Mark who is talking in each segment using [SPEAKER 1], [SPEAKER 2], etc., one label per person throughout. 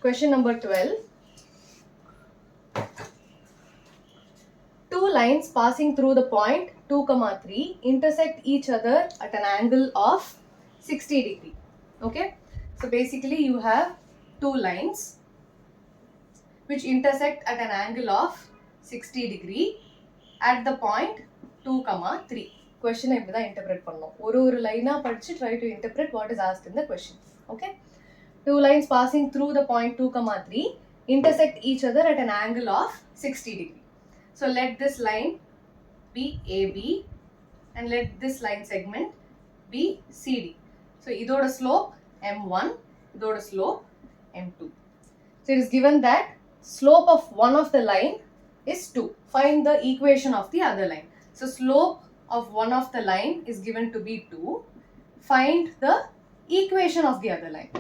[SPEAKER 1] Question number 12. Two lines passing through the point 2, 3 intersect each other at an angle of 60 degree. Okay. So basically you have two lines which intersect at an angle of 60 degree at the point 2, 3. Question I interpret pannom. Oru line padichu try to interpret what is asked in the question. Okay. Two lines passing through the point 2, 3 intersect each other at an angle of 60 degree. So let this line be AB and let this line segment be CD. So idoda slope M1, idoda slope M2. So it is given that slope of one of the line is 2. Find the equation of the other line. So slope of one of the line is given to be 2. Find the equation of the other line.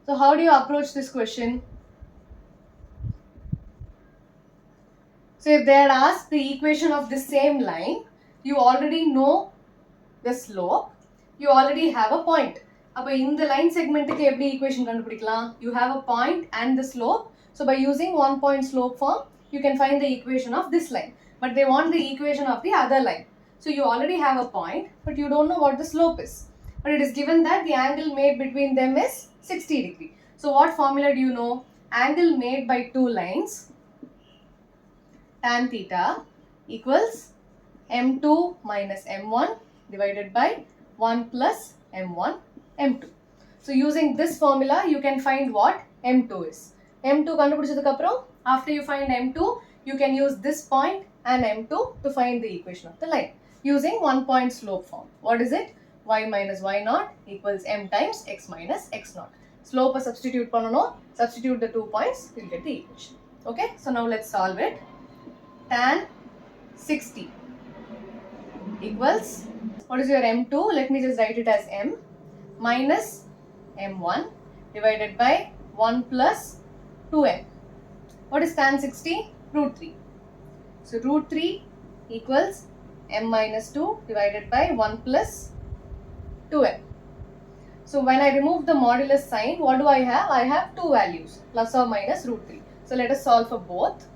[SPEAKER 1] So how do you approach this question? So if they had asked the equation of the same line, you already know the slope, you already have a point. Appo in the line segment ku eppadi equation kandupidikalam? You have a point and the slope. So by using one point slope form, you can find the equation of this line. But they want the equation of the other line. So you already have a point, but you don't know what the slope is. But it is given that the angle made between them is 60 degree. So what formula do you know? Angle made by two lines, tan theta equals m2 minus m1 divided by 1 plus m1 m2. So using this formula, you can find what m2 is. M2 kandupidichadukku appuram, after you find m2, you can use this point and m2 to find the equation of the line using one point slope form. What is it? Y minus y naught equals m times x minus x naught. Slope substitute panano, substitute the 2 points, you'll get the equation. Okay, so now let's solve it. Tan 60 equals, what is your m2? Let me just write it as m minus m1 divided by 1 plus 2m. What is tan 60? Root 3. So root 3 equals m minus 2 divided by 1 plus 2m. So when I remove the modulus sign, what do I have? I have two values, plus or minus root 3. So let us solve for both.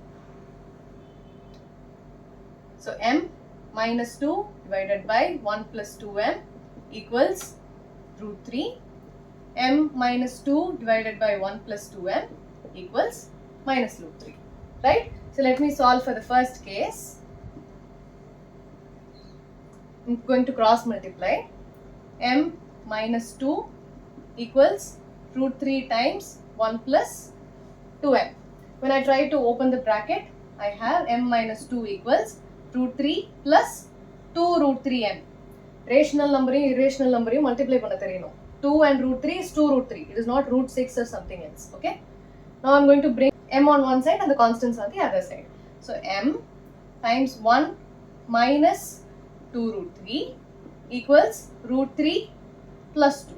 [SPEAKER 1] So m minus 2 divided by 1 plus 2m equals root 3. M minus 2 divided by 1 plus 2m equals minus root 3. Right? So let me solve for the first case. I'm going to cross multiply. M minus 2 equals root 3 times 1 plus 2m. When I try to open the bracket, I have m minus 2 equals root 3 plus 2 root 3m. Rational number, irrational number, multiply panna theriyano. 2 and root 3 is 2 root 3. It is not root 6 or something else. Okay. Now I am going to bring m on one side and the constants on the other side. So m times 1 minus 2 root 3 equals root 3 plus 2.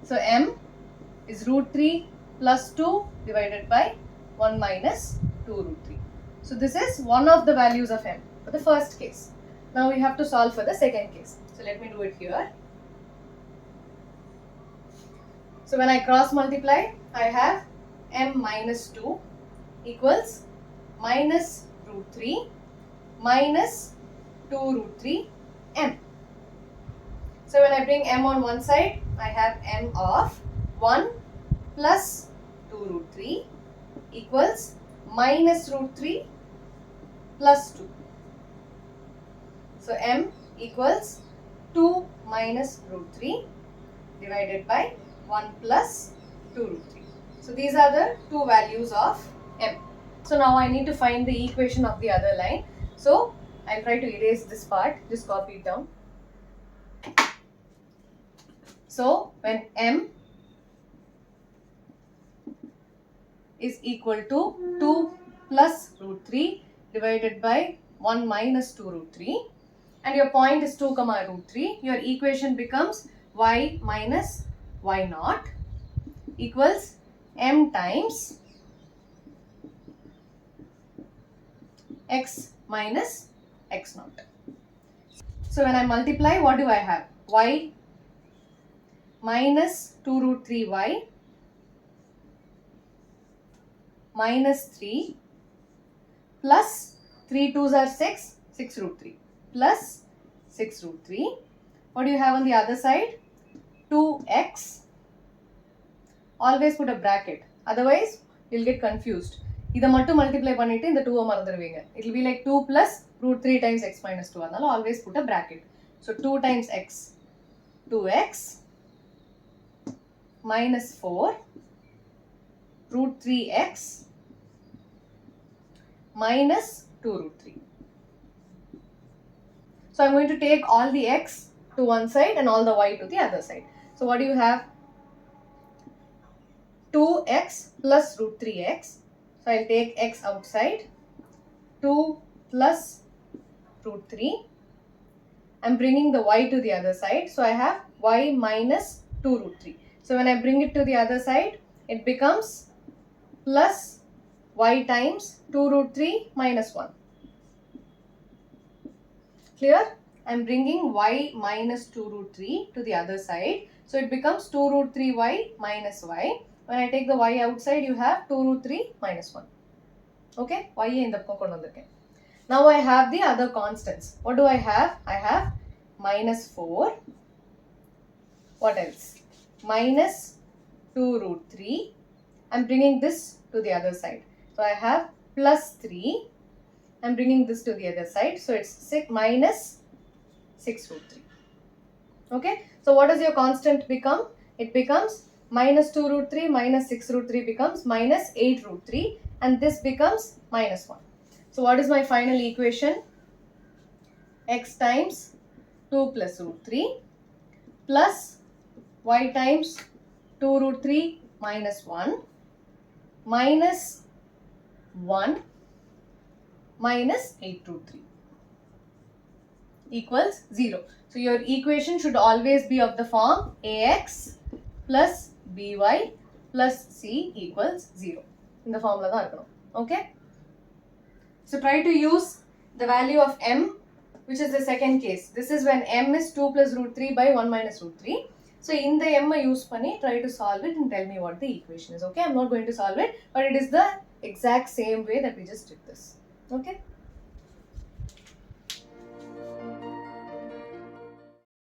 [SPEAKER 1] So m is root 3 plus 2 divided by 1 minus 2 root 3. So this is one of the values of m for the first case. Now we have to solve for the second case. So let me do it here. So when I cross multiply, I have m minus 2 equals minus root 3 minus 2 root 3 m. So when I bring m on one side, I have m of 1 plus 2 root 3 equals minus root 3 plus 2. So m equals 2 minus root 3 divided by 1 plus 2 root 3. So these are the two values of m. So now I need to find the equation of the other line. So I'll try to erase this part, just copy it down. So when m is equal to 2 plus root 3 divided by 1 minus 2 root 3 and your point is 2 root 3, your equation becomes y minus y naught equals m times x minus x naught. So when I multiply, what do I have? Y minus 2 root 3y minus 3 plus 3 2s are 6, 6 root 3 plus 6 root 3. What do you have on the other side? 2x. Always put a bracket. Otherwise, you'll get confused. இதை மட்டும் multiply பண்ணிட்டு இந்த 2 மறந்துடுவீங்க. It will be like 2 plus root 3 times x minus 2. அதனால always put a bracket. So 2 times x, 2x minus 4 root 3x minus 2 root 3. So I'm going to take all the x to one side and all the y to the other side. So what do you have? 2x plus root 3x. So I'll take x outside. 2 plus root 3. I'm bringing the y to the other side. So I have y minus 2 root 3. So when I bring it to the other side, it becomes plus y times 2 root 3 minus 1. Clear? I'm bringing y minus 2 root 3 to the other side. So it becomes 2 root 3y minus y. When I take the y outside, you have 2 root 3 minus 1. Okay? Y in the pocket. Now I have the other constants. What do I have? I have minus 4. What else? Minus 2 root 3. I'm bringing this to the other side. So I have plus 3. I'm bringing this to the other side. So it's 6 minus 6 root 3. Okay. So what does your constant become? It becomes minus 2 root 3 minus 6 root 3 becomes minus 8 root 3. And this becomes minus 1. So what is my final equation? X times 2 plus root 3 plus y times 2 root 3 minus 1 minus 1 minus 8 root 3 equals 0. So your equation should always be of the form ax plus by plus c equals 0. In the formula தான் இருக்கணும். Okay? So try to use the value of m, which is the second case. This is when m is 2 plus root 3 by 1 minus root 3. So in the m use panni, try to solve it and tell me what the equation is. Okay? I'm not going to solve it, but it is the exact same way that we just did this. Okay?